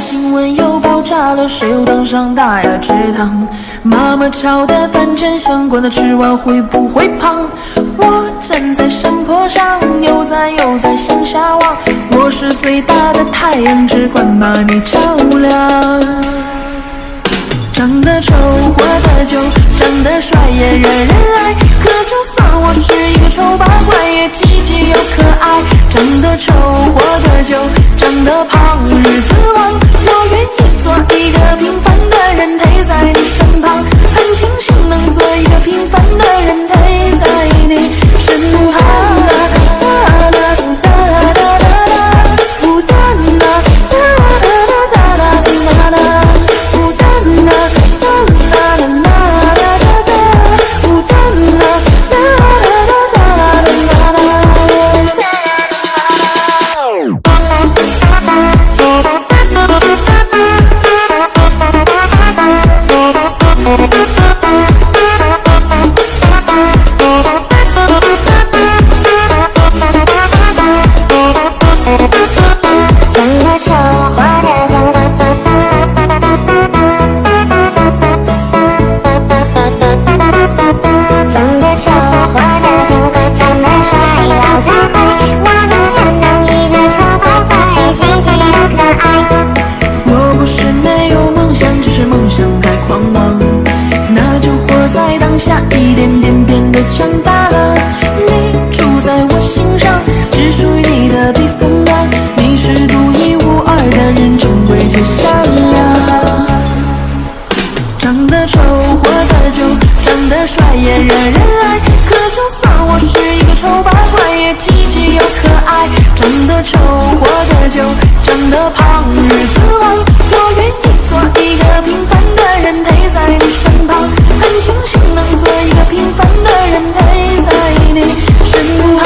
新闻又爆炸了，谁又当上大雅之堂？妈妈炒的饭真香，管他吃完会不会胖？我站在山坡上，悠哉向下望，我是最大的太阳，只管把你照亮。长得丑活得久，长得帅也惹人爱，可就算我是一个丑八怪，也积极又可爱。长得丑活得久，长得胖日子旺，我愿意做一个平凡的人，陪在你身旁，很庆幸能做一个平凡的人，陪在你身旁。一点点变得强大，你住在我心上，只属于你的避风港，你是独一无二的人，珍贵且善良。长得丑活得久，长得帅也惹人爱，可就算我是一个丑八怪，也积极又可爱。长得丑活得久，长得胖日子旺，我愿意做一个平凡的人，陪在你身旁，很庆幸能做一个平凡的人，陪在你身旁。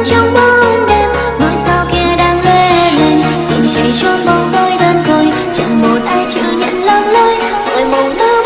trong bóng đêm ngôi sao kia đang lóe lên, tình chạy trốn bóng tối đơn côi, chẳng một ai chịu nhận lắm lối, tôi mong đâu